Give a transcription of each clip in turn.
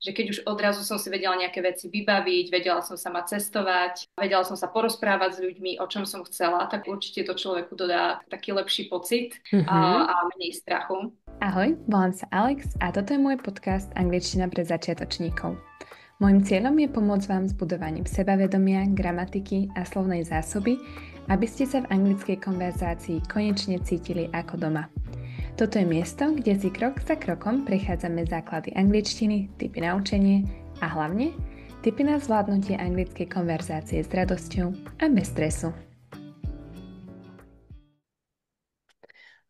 že keď už odrazu som si vedela nejaké veci vybaviť, vedela som sama cestovať, vedela som sa porozprávať s ľuďmi, o čom som chcela, tak určite to človeku dodá taký lepší pocit Mhm. a menej strachu. Ahoj, volám sa Alex a toto je môj podcast Angličtina pre začiatočníkov. Môjim cieľom je pomôcť vám s budovaním sebavedomia, gramatiky a slovnej zásoby, aby ste sa v anglickej konverzácii konečne cítili ako doma. Toto je miesto, kde si krok za krokom prechádzame základy angličtiny, tipy na učenie a hlavne tipy na zvládnutie anglickej konverzácie s radosťou a bez stresu.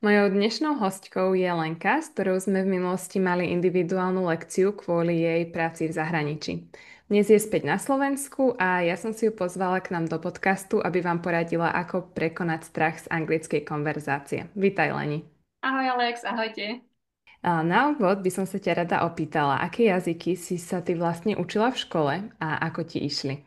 Mojou dnešnou hostkou je Lenka, s ktorou sme v minulosti mali individuálnu lekciu kvôli jej práci v zahraničí. Dnes je späť na Slovensku a ja som si ju pozvala k nám do podcastu, aby vám poradila, ako prekonať strach z anglickej konverzácie. Vítaj, Leni. Ahoj Alex, ahojte. Na úvod by som sa ťa rada opýtala, aké jazyky si sa ty vlastne učila v škole a ako ti išli?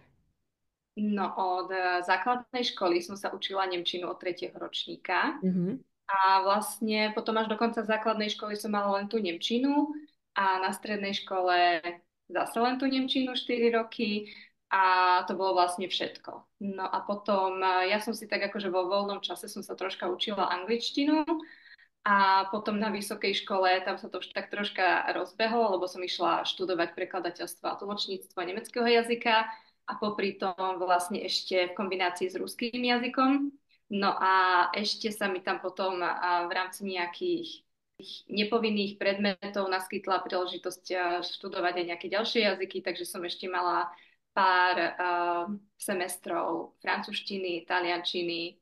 No od základnej školy som sa učila nemčinu od 3. ročníka. Mhm. A vlastne potom až do konca základnej školy som mala len tú nemčinu a na strednej škole zase len tú nemčinu 4 roky a to bolo vlastne všetko. No a potom ja som si tak akože vo voľnom čase som sa troška učila angličtinu a potom na vysokej škole tam sa to už tak troška rozbehlo, lebo som išla študovať prekladateľstvo a tlmočníctvo nemeckého jazyka a popri tom vlastne ešte v kombinácii s ruským jazykom. No a ešte sa mi tam potom v rámci nejakých nepovinných predmetov naskytla príležitosť študovať aj nejaké ďalšie jazyky, takže som ešte mala pár semestrov francúzštiny, taliančiny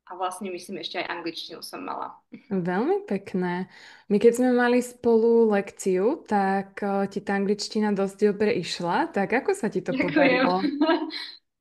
a vlastne myslím ešte aj angličtinu som mala. Veľmi pekné. My keď sme mali spolu lekciu, tak ti tá angličtina dosť dobre išla. Tak ako sa ti to Ďakujem. podarilo?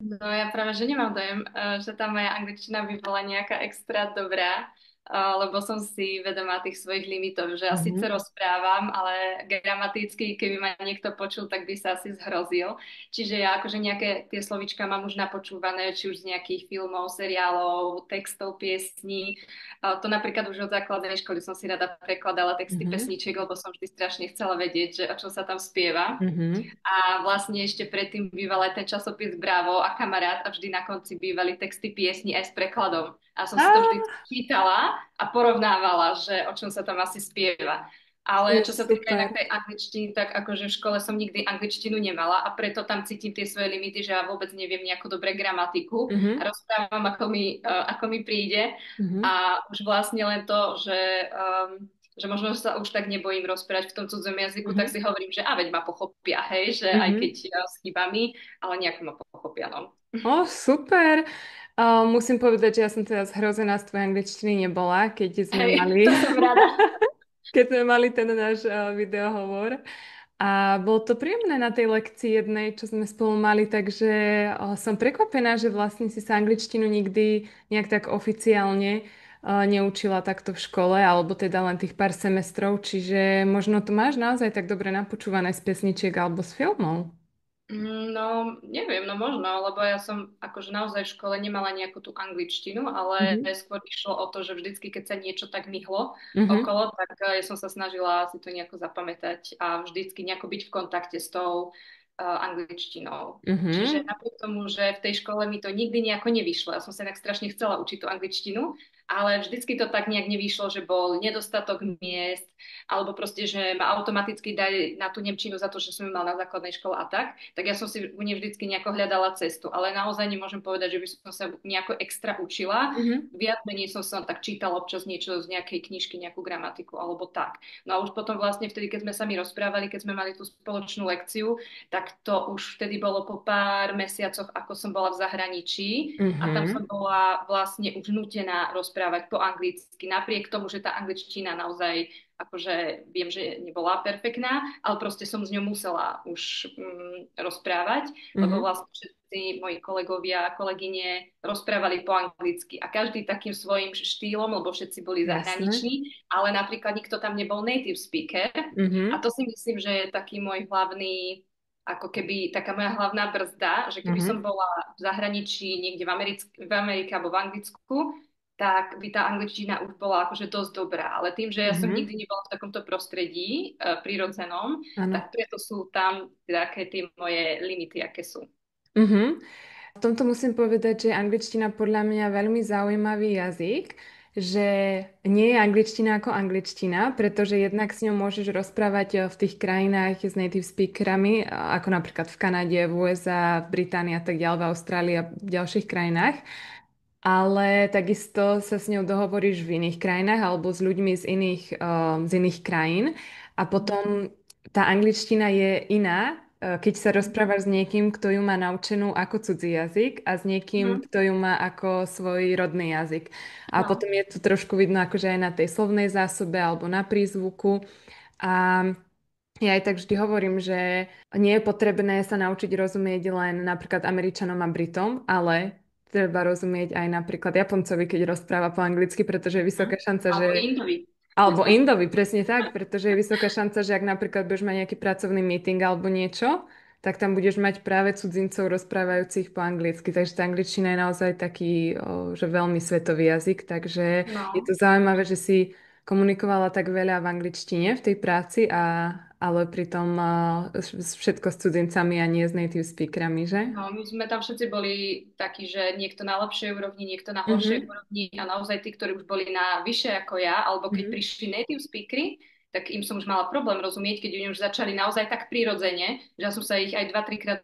No ja práve, že nemám dojem, že tá moja angličtina by bola nejaká extra dobrá, lebo som si vedomá tých svojich limitov, že ja síce Mhm. rozprávam, ale gramaticky, keby ma niekto počul, tak by sa asi zhrozil. Čiže ja akože nejaké tie slovíčka mám už napočúvané, či už z nejakých filmov, seriálov, textov, piesní. To napríklad už od základnej školy som si rada prekladala texty Mhm. pesničiek, lebo som vždy strašne chcela vedieť, že o čom sa tam spieva. Mhm. A vlastne ešte predtým býval aj ten časopis Bravo a Kamarát a vždy na konci bývali texty piesni aj s prekladom. A som Á, si to vždy čítala a porovnávala, že o čom sa tam asi spieva. to Ale je čo sa týka super. inak tej angličtiny, tak akože v škole som nikdy angličtinu nemala a preto tam cítim tie svoje limity, že ja vôbec neviem nejako dobre gramatiku a Mhm. rozprávam, ako mi príde. Mhm. A už vlastne len to, že možno sa už tak nebojím rozprávať v tom cudzom jazyku, tak Mhm. si hovorím, že a veď ma pochopia, hej, že aj keď Mhm. s chybami, ale nejako ma pochopia, no. O, super. Musím povedať, že ja som teda zhrozená z tvojej angličtiny nebola, keď sme Hej, mali, to som rada. keď sme mali ten náš videohovor. A bolo to príjemné na tej lekcii jednej, čo sme spolu mali, takže som prekvapená, že vlastne si sa angličtinu nikdy nejak tak oficiálne neučila takto v škole, alebo teda len tých pár semestrov, čiže možno to máš naozaj tak dobre napočúvané z pesničiek alebo z filmov. No, neviem, no možno, lebo ja som akože naozaj v škole nemala nejakú tú angličtinu, ale Mhm. skôr išlo o to, že vždycky, keď sa niečo tak myhlo Mhm. okolo, tak ja som sa snažila si to nejako zapamätať a vždycky nejako byť v kontakte s tou angličtinou. Čiže Mhm. napriek tomu, že v tej škole mi to nikdy nejako nevyšlo, ja som sa tak strašne chcela učiť tú angličtinu, ale vždycky to tak nejak nevyšlo, že bol nedostatok miest, alebo proste, že ma automaticky dali na tú nemčinu za to, že som ju mal na základnej škole a tak ja som si u nej vždycky nejako hľadala cestu. Ale naozaj nemôžem povedať, že by som sa nejako extra učila. Mhm. Viac menej som sa tak čítala občas niečo z nejakej knižky, nejakú gramatiku alebo tak. No a už potom vlastne vtedy, keď sme sa mi rozprávali, keď sme mali tú spoločnú lekciu, tak to už vtedy bolo po pár mesiacoch, ako som bola v zahraničí a tam som Mhm. bola vlastne už nutená rozprávať po anglicky, napriek tomu, že tá angličtina naozaj akože viem, že nebola perfektná, ale proste som s ňou musela už rozprávať, lebo Mhm. vlastne všetci moji kolegovia a kolegyne rozprávali po anglicky a každý takým svojim štýlom, lebo všetci boli Jasné. zahraniční, ale napríklad nikto tam nebol native speaker a Mhm. to si myslím, že je taký môj hlavný ako keby taká moja hlavná brzda, že keby som Mhm. bola v zahraničí, niekde v Amerike alebo v Anglicku, tak by tá angličtina už bola akože dosť dobrá. Ale tým, že ja som Mhm. nikdy nebola v takomto prostredí prirodzenom, Áno. tak preto sú tam také tie moje limity, aké sú. Mhm. V tomto musím povedať, že angličtina podľa mňa veľmi zaujímavý jazyk, že nie je angličtina ako angličtina, pretože jednak s ňou môžeš rozprávať v tých krajinách s native speakerami, ako napríklad v Kanade, v USA, v Británii a tak ďalej, v Austrálii a v ďalších krajinách. Ale takisto sa s ňou dohovoríš v iných krajinách alebo s ľuďmi z iných krajín. A potom tá angličtina je iná, keď sa rozprávaš s niekým, kto ju má naučenú ako cudzí jazyk a s niekým, Mhm. kto ju má ako svoj rodný jazyk. A No, potom je to trošku vidno akože aj na tej slovnej zásobe alebo na prízvuku. A ja aj tak vždy hovorím, že nie je potrebné sa naučiť rozumieť len napríklad Američanom a Britom, ale treba rozumieť aj napríklad Japoncovi, keď rozpráva po anglicky, pretože je vysoká šanca, alebo že Indovi. alebo Indovi, presne tak, pretože je vysoká šanca, že ak napríklad budeš mať nejaký pracovný meeting alebo niečo, tak tam budeš mať práve cudzincov rozprávajúcich po anglicky. Takže tá angličtina je naozaj taký, že veľmi svetový jazyk, takže je to No. zaujímavé, že si komunikovala tak veľa v angličtine v tej práci ale pritom všetko s cudzincami a nie s native speakerami, že? No, my sme tam všetci boli takí, že niekto na lepšej úrovni, niekto na horšej Mhm. úrovni a naozaj tí, ktorí už boli na vyššie ako ja, alebo keď Mhm. prišli native speakery, tak im som už mala problém rozumieť, keď oni už začali naozaj tak prirodzene, že ja som sa ich aj 2-3 krát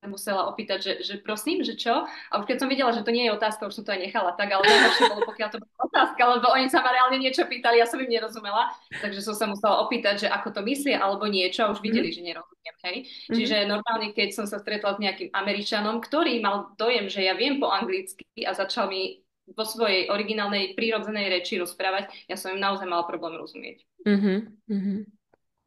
musela opýtať, že prosím, že čo? A už keď som videla, že to nie je otázka, už som to aj nechala tak, ale najhoršie bolo, pokiaľ to bola otázka, lebo oni sa ma reálne niečo pýtali, ja som im nerozumela, takže som sa musela opýtať, že ako to myslia alebo niečo a už videli, Mhm. že nerozumiem, hej. Mhm. Čiže normálne, keď som sa stretla s nejakým Američanom, ktorý mal dojem, že ja viem po anglicky a začal mi vo svojej originálnej prírodzenej reči rozprávať, ja som im naozaj mala problém rozumieť. Mhm. Mhm.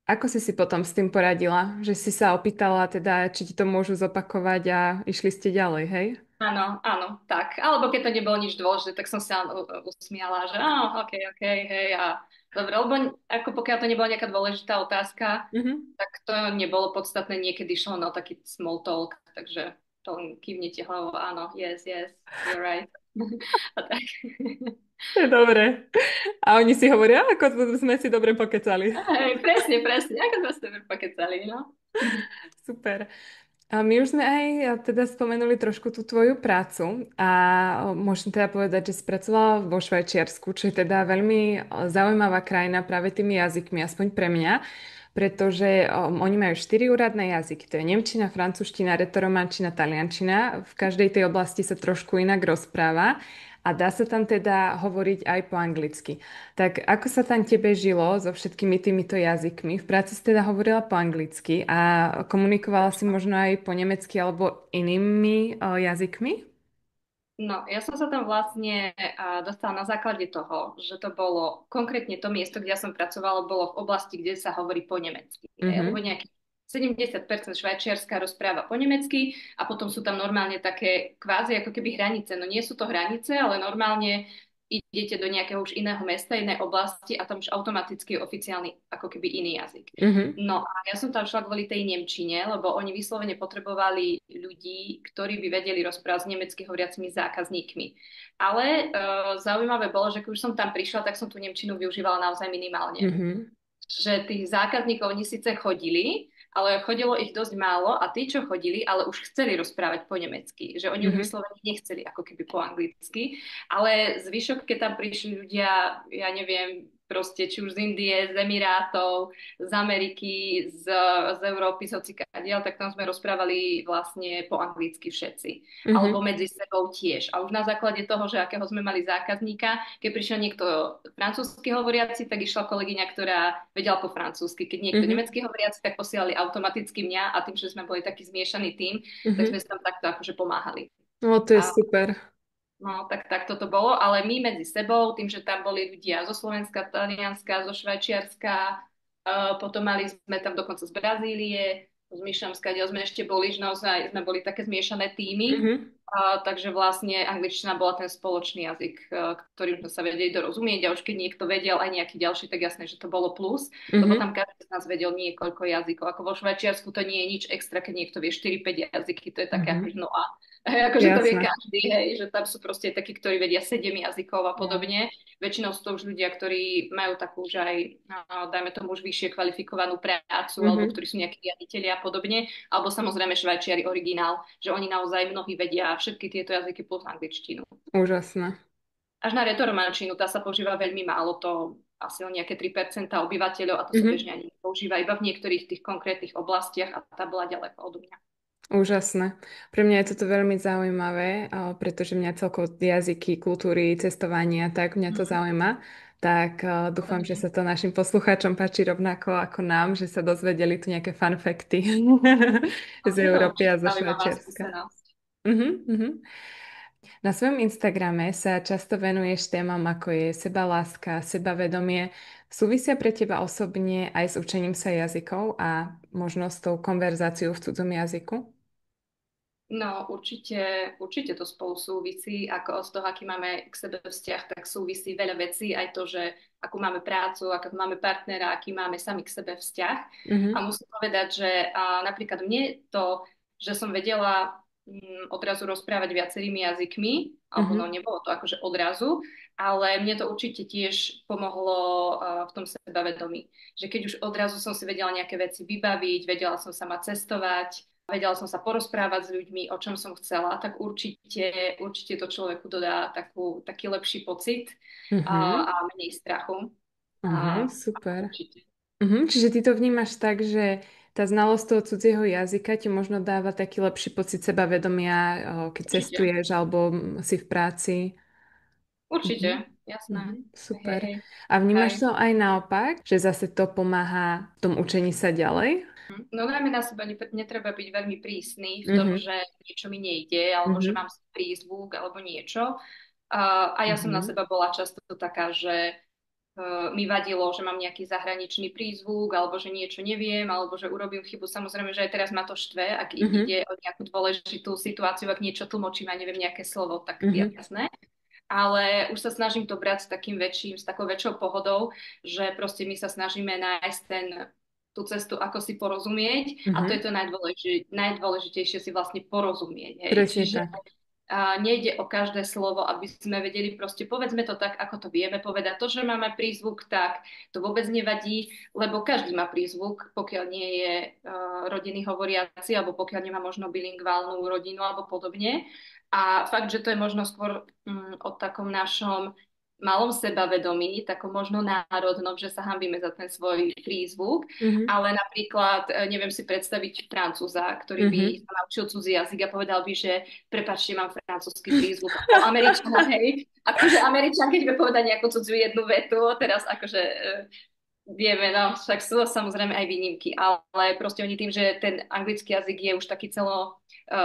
Ako si si potom s tým poradila? Že si sa opýtala teda, či ti to môžu zopakovať a išli ste ďalej, hej? Áno, áno, tak. Alebo keď to nebolo nič dôležité, tak som sa usmiala, že OK, hej, a dobre, lebo ako pokiaľ to nebola nejaká dôležitá otázka, Mhm. tak to nebolo podstatné, niekedy šlo na taký small talk, takže to len kývnete hlavou, áno, yes, you're right. A tak. To je dobre. A oni si hovoria, ako sme si dobre pokecali. Hej, presne, ako sme sa pokecali, no. Super. A my už sme aj teda spomenuli trošku tú tvoju prácu a môžem teda povedať, že si pracovala vo Švajčiarsku, čo je teda veľmi zaujímavá krajina práve tými jazykmi, aspoň pre mňa, pretože oni majú 4 úradné jazyky. To je nemčina, francúzština, retorománčina, taliančina. V každej tej oblasti sa trošku inak rozpráva a dá sa tam teda hovoriť aj po anglicky. Tak ako sa tam tebe žilo so všetkými týmito jazykmi? V práci si teda hovorila po anglicky a komunikovala si možno aj po nemecky alebo inými jazykmi? No, ja som sa tam vlastne dostala na základe toho, že to bolo konkrétne to miesto, kde ja som pracovala, bolo v oblasti, kde sa hovorí po nemecky. Hej, lebo Mhm, nejaký 70% Švajčiarska rozpráva po nemecky a potom sú tam normálne také kvázi ako keby hranice. No nie sú to hranice, ale normálne idete do nejakého už iného mesta, inej oblasti a tam už automaticky je oficiálny ako keby iný jazyk. mhm, No a ja som tam šla kvôli tej nemčine, lebo oni vyslovene potrebovali ľudí, ktorí by vedeli rozprávať s nemecky hovoriacimi zákazníkmi. Ale zaujímavé bolo, že keď už som tam prišla, tak som tú nemčinu využívala naozaj minimálne. mhm, Že tých zákazníkov oni síce chodili, ale chodilo ich dosť málo a tí, čo chodili, ale už chceli rozprávať po nemecky. Že oni už mhm, vyslovene nechceli ako keby po anglicky. Ale zvyšok, keď tam prišli ľudia, ja neviem, proste či už z Indie, z Emirátov, z Ameriky, z Európy, z hocikiaľ, tak tam sme rozprávali vlastne po anglicky všetci. mhm, Alebo medzi sebou tiež. A už na základe toho, že akého sme mali zákazníka, keď prišiel niekto francúzsky hovoriaci, tak išla kolegyňa, ktorá vedela po francúzsky. Keď niekto mhm, nemecky hovoriaci, tak posielali automaticky mňa a tým, že sme boli taký zmiešaný tým, tak sme mhm. si tam takto akože pomáhali. No, to je A super. no, tak toto bolo, ale my medzi sebou, tým, že tam boli ľudia zo Slovenska, Talianska, zo Švajčiarska, potom mali sme tam dokonca z Brazílie, z Myšamska, kde sme ešte boli, že naozaj sme boli také zmiešané týmy. Mhm, Takže vlastne angličtina bola ten spoločný jazyk, ktorým sme sa vedeli dorozumieť a už keď niekto vedel aj nejaký ďalší, tak jasné, že to bolo plus, lebo Mhm. tam každý z nás vedel niekoľko jazykov. Ako vo Švajčiarsku to nie je nič extra, keď niekto vie 4-5 jazyky, to je také Mhm. akože no a akože to vie Jasné. každý, hej, že tam sú proste takí, ktorí vedia 7 jazykov a Ja. podobne. Väčšinou sú to už ľudia, ktorí majú takú už aj, dajme tomu už vyššie kvalifikovanú prácu, alebo Mhm. ktorí sú nejakí riaditeľi a podobne, alebo samozrejme Švajčiari originál, že oni naozaj mnohí vedia všetky tieto jazyky plus angličtinu. Úžasné. Až na retorománčinu, tá sa používa veľmi málo, to asi len nejaké 3% obyvateľov a to sa Mhm. bežne ani nepoužíva iba v niektorých tých konkrétnych oblastiach a tá bola ďaleko odo mňa. Úžasné. Pre mňa je toto veľmi zaujímavé, pretože mňa celkovo jazyky, kultúry, cestovanie a tak mňa to Mhm. zaujíma. Tak dúfam, že sa to našim poslucháčom páči rovnako ako nám, že sa dozvedeli tu nejaké fun facty z Je to Európy a určite zo zaujímavá Švajčiarska. skúsenosť. Mhm, mhm. Na svojom Instagrame sa často venuješ témam ako je sebaláska, sebavedomie. Súvisia pre teba osobne aj s učením sa jazykov a možno s tou konverzáciou v cudzom jazyku? No, určite to spolu súvisí, ako od toho, aký máme k sebe vzťah, tak súvisí veľa vecí, aj to, že akú máme prácu, akú máme partnera, aký máme sami k sebe vzťah. A Mhm, musím povedať, že napríklad mne to, že som vedela odrazu rozprávať viacerými jazykmi, alebo no mhm, nebolo to akože odrazu, ale mne to určite tiež pomohlo v tom sebavedomí. Že keď už odrazu som si vedela nejaké veci vybaviť, vedela som sama cestovať, vedela som sa porozprávať s ľuďmi, o čom som chcela, tak určite to človeku dodá taký lepší pocit mhm, a menej strachu. mhm, A super. určite. Mhm, čiže ty to vnímaš tak, že tá znalosť toho cudzieho jazyka ti možno dáva taký lepší pocit sebavedomia, keď Určite. cestuješ alebo si v práci. Mhm, Určite. Jasné. mhm, Hej, super. hej. A vnímaš Aj. to aj naopak, že zase to pomáha v tom učení sa ďalej? No najmä na seba netreba byť veľmi prísny v tom, Mhm, že niečo mi nejde, alebo že mhm, mám prízvuk, alebo niečo. A ja som na mhm, seba bola často taká, že mi vadilo, že mám nejaký zahraničný prízvuk, alebo že niečo neviem, alebo že urobím chybu. Samozrejme, že aj teraz ma to štve, ak mhm, ide o nejakú dôležitú situáciu, ak niečo tlmočím a neviem nejaké slovo, tak mhm, jasné. Ale už sa snažím to brať s takou väčšou pohodou, že proste my sa snažíme nájsť tú cestu, ako si porozumieť a to je mhm. to najdôležitejšie si vlastne porozumieť. Hej. Presne Čiže tak. nejde o každé slovo, aby sme vedeli proste, povedzme to tak, ako to vieme povedať. To, že máme prízvuk, tak to vôbec nevadí, lebo každý má prízvuk, pokiaľ nie je rodinný hovoriaci, alebo pokiaľ nemá možno bilingválnu rodinu, alebo podobne. A fakt, že to je možno skôr o takom našom malom sebavedomí, takom možno národnom, že sa hanbíme za ten svoj prízvuk, Mhm, ale napríklad neviem si predstaviť Francúza, ktorý by mhm, sa naučil cudzí jazyk a povedal by, že prepáčte, mám francúzsky prízvuk. Alebo Američan, hej. Akože Američan, keď vie povedať nejakú cudzú jednu vetu, teraz akože vieme, no, však sú samozrejme aj výnimky, ale proste oni tým, že ten anglický jazyk je už taký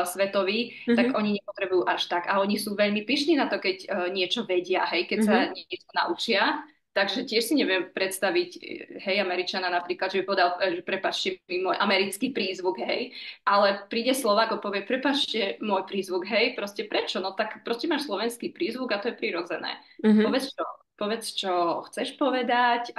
svetový, tak mhm, oni nepotrebujú až tak. A oni sú veľmi pyšní na to, keď niečo vedia, hej, keď sa mhm, niečo naučia. Takže tiež si neviem predstaviť, hej, Američana napríklad, že by povedal, že prepáčte mi môj americký prízvuk, hej, ale príde Slovák a povie, prepáčte môj prízvuk, hej, proste prečo? No tak proste máš slovenský prízvuk a to je prirodzené. mhm, Povedz, čo chceš povedať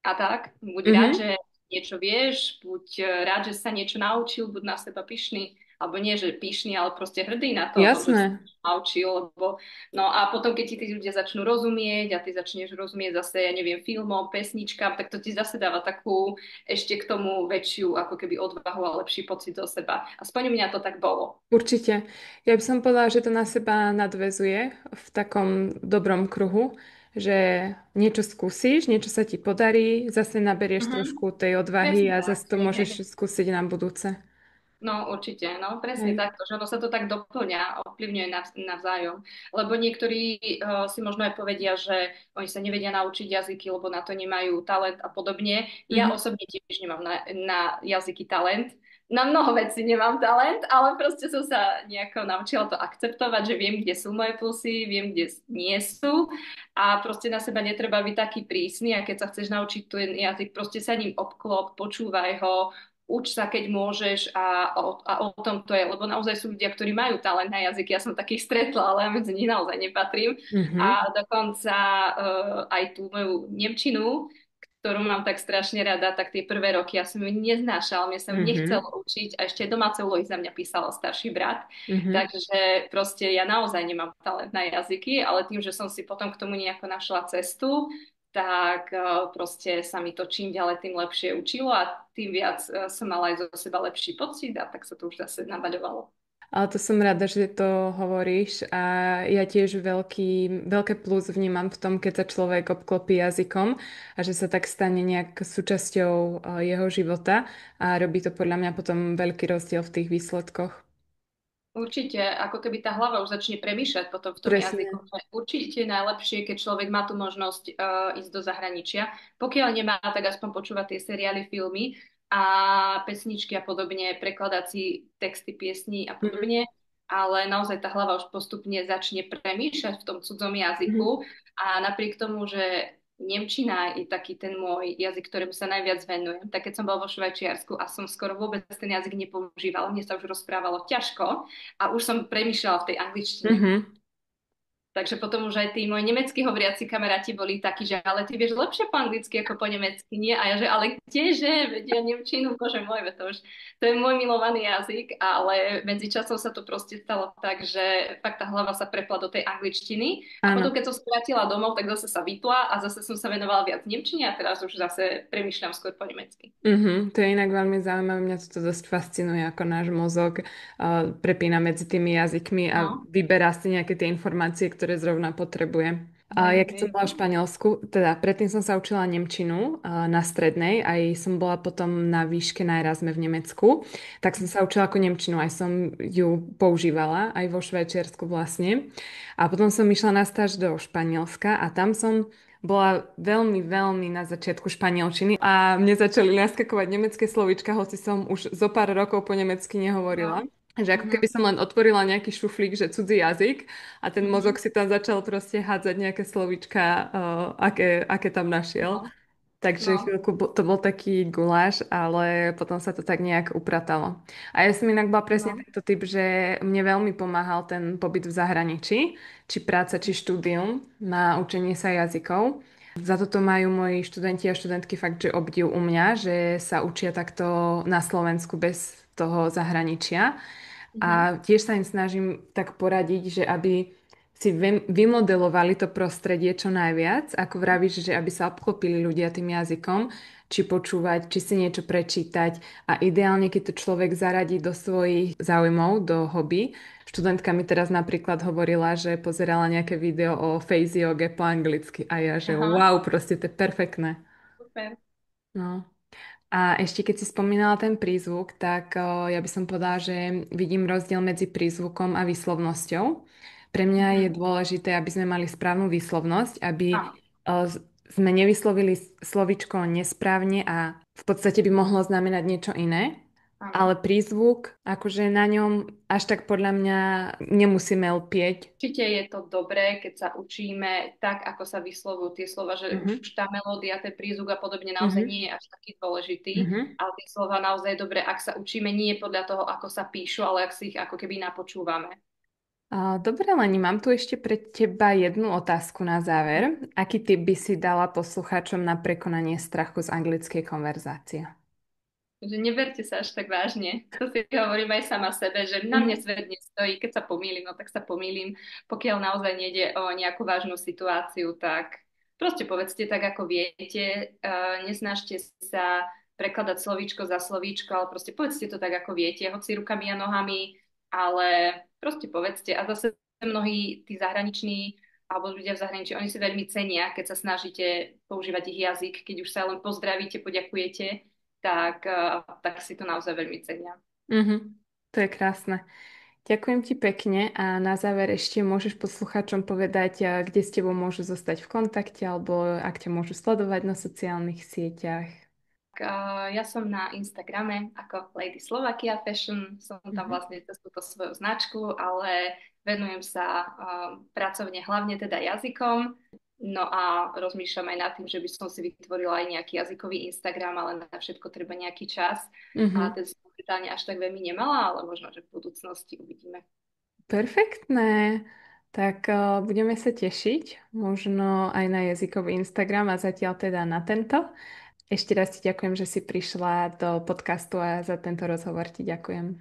a tak. Buď rád, mhm. že niečo vieš, buď rád, že sa niečo naučil, buď na seba pyšný, alebo nie, že pyšný, ale proste hrdý na to, že sa Jasné. niečo naučil, lebo no a potom, keď ti tí ľudia začnú rozumieť a ty začneš rozumieť zase, ja neviem, filmom, pesničkám, tak to ti zase dáva takú ešte k tomu väčšiu ako keby odvahu a lepší pocit do seba. Aspoň u mňa to tak bolo. Určite. Ja by som povedala, že to na seba nadväzuje v takom dobrom kruhu, že niečo skúsiš, niečo sa ti podarí, zase naberieš Mhm. trošku tej odvahy Presne a tak. zase to Hej, hej. môžeš skúsiť na budúce. No určite, no presne Hej. takto, že ono sa to tak doplňa, ovplyvňuje navzájom. Lebo niektorí si možno aj povedia, že oni sa nevedia naučiť jazyky, lebo na to nemajú talent a podobne. Ja Mhm, osobne tiež nemám na jazyky talent. Na mnoho vecí nemám talent, ale proste som sa nejako naučila to akceptovať, že viem, kde sú moje plusy, viem, kde nie sú a proste na seba netreba byť taký prísny a keď sa chceš naučiť ten jazyk, proste sa ním obklop, počúvaj ho, uč sa, keď môžeš a o tom to je, lebo naozaj sú ľudia, ktorí majú talent na jazyk. Ja som takých stretla, ale ja medzi nich naozaj nepatrím. Mhm. A dokonca aj tú moju nemčinu, ktorú mám tak strašne rada, tak tie prvé roky ja som ju neznášala, mne sa ju nechcelo Mhm. učiť a ešte domáce úlohy za mňa písal starší brat. Mhm. Takže proste ja naozaj nemám talent na jazyky, ale tým, že som si potom k tomu nejako našla cestu, tak proste sa mi to čím ďalej tým lepšie učilo a tým viac som mala aj zo seba lepší pocit a tak sa to už zase nabaľovalo. Ale to som rada, že to hovoríš a ja tiež veľké plus vnímam v tom, keď sa človek obklopí jazykom a že sa tak stane nejak súčasťou jeho života a robí to podľa mňa potom veľký rozdiel v tých výsledkoch. Určite, ako keby tá hlava už začne premýšľať potom v tom jazyku. Presne. Že určite je najlepšie, keď človek má tú možnosť ísť do zahraničia. Pokiaľ nemá, tak aspoň počúvať tie seriály, filmy a pesničky a podobne, prekladať si texty piesní a Mhm. podobne. Ale naozaj tá hlava už postupne začne premýšľať v tom cudzom Mhm. jazyku a napriek tomu, že nemčina je taký ten môj jazyk, ktorému sa najviac venujem. Tak keď som bola vo Švajčiarsku a som skoro vôbec ten jazyk nepoužívala, mne sa už rozprávalo ťažko, a už som premýšľala v tej angličtine. Mhm. Takže potom už aj tí moji nemecky hovoriaci kamaráti boli takí, že ale ty vieš lepšie po anglicky ako po nemecky, nie? A ja, že ale kdeže, vedia nemčinu, bože môj, veď to je môj milovaný jazyk, ale medzi časom sa to proste stalo tak, že fakt tá hlava sa prepla do tej angličtiny a potom, Áno. keď som sa vrátila domov, tak zase sa vypla a zase som sa venovala viac nemčine a teraz už zase premýšľam skôr po nemecky. To je inak veľmi zaujímavé. Mňa to dosť fascinuje, ako náš mozog prepína medzi tými jazykmi a No, vyberá si nejaké tie informácie, ktoré zrovna potrebuje. A hej, ja keď hej. som bola v Španielsku, teda predtým som sa učila nemčinu na strednej, aj som bola potom na výške na Erasme v Nemecku, tak som sa učila ako nemčinu, aj som ju používala, aj vo Švajčiarsku vlastne. A potom som išla na stáž do Španielska a tam som bola veľmi, veľmi na začiatku španielčiny a mne začali naskakovať nemecké slovíčka, hoci som už zo pár rokov po nemecky nehovorila. No. Že ako keby Mhm, som len otvorila nejaký šuflík, že cudzí jazyk a ten mhm. mozog si tam začal proste hádzať nejaké slovíčka, aké tam našiel. No, Takže no, chvíľku to bol taký guláš, ale potom sa to tak nejak upratalo. A ja som inak bola presne no. tento typ, že mne veľmi pomáhal ten pobyt v zahraničí, či práca, či štúdium na učenie sa jazykov. Za toto majú moji študenti a študentky fakt, že obdiv u mňa, že sa učia takto na Slovensku bez toho zahraničia. Mhm. A tiež sa im snažím tak poradiť, že aby si vymodelovali to prostredie čo najviac, ako vravíš, že aby sa obklopili ľudia tým jazykom, či počúvať, či si niečo prečítať a ideálne, keď to človek zaradí do svojich záujmov, do hobby. Študentka mi teraz napríklad hovorila, že pozerala nejaké video o face yoga po anglicky a ja, že Aha, wow, proste to je perfektné. super. No. A ešte keď si spomínala ten prízvuk, tak ja by som povedala, že vidím rozdiel medzi prízvukom a výslovnosťou. Pre mňa je Mhm. dôležité, aby sme mali správnu výslovnosť, aby Áno, sme nevyslovili slovičko nesprávne a v podstate by mohlo znamenať niečo iné. áno. Ale prízvuk, akože na ňom až tak podľa mňa nemusíme lpieť. Určite je to dobré, keď sa učíme tak, ako sa vyslovujú tie slova, že už Mhm, tá melódia, ten prízvuk a podobne naozaj mhm, nie je až taký dôležitý, mhm. ale tie slova naozaj je dobré, ak sa učíme nie podľa toho, ako sa píšu, ale ak si ich ako keby napočúvame. Dobre, Leni, mám tu ešte pre teba jednu otázku na záver. Aký tip by si dala poslucháčom na prekonanie strachu z anglickej konverzácie? Že neberte sa až tak vážne. To si hovorím aj sama sebe, že na mne Mhm. svet nestojí. Keď sa pomýlim, no tak sa pomýlim. Pokiaľ naozaj nejde o nejakú vážnu situáciu, tak proste povedzte tak, ako viete. Nesnažte sa prekladať slovíčko za slovíčko, ale proste povedzte to tak, ako viete, hoci rukami a nohami, ale proste povedzte. A zase mnohí tí zahraniční alebo ľudia v zahraničí, oni si veľmi cenia, keď sa snažíte používať ich jazyk, keď už sa len pozdravíte, poďakujete, tak si to naozaj veľmi cenia. Mhm. To je krásne. Ďakujem ti pekne a na záver ešte môžeš poslucháčom povedať, kde s tebou môžu zostať v kontakte alebo ak ťa môžu sledovať na sociálnych sieťach. Ja som na Instagrame ako Lady Slovakia Fashion, som tam Mhm. vlastne cez túto svoju značku, ale venujem sa pracovne hlavne teda jazykom. No a rozmýšľam aj nad tým, že by som si vytvorila aj nejaký jazykový Instagram, ale na všetko treba nejaký čas. A Mhm. ten som momentálne až tak veľmi nemala, ale možno, že v budúcnosti uvidíme. Perfektné. Tak budeme sa tešiť možno aj na jazykový Instagram a zatiaľ teda na tento. Ešte raz ti ďakujem, že si prišla do podcastu a za tento rozhovor ti ďakujem.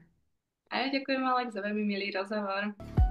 A ja ďakujem, Alex, za veľmi milý rozhovor.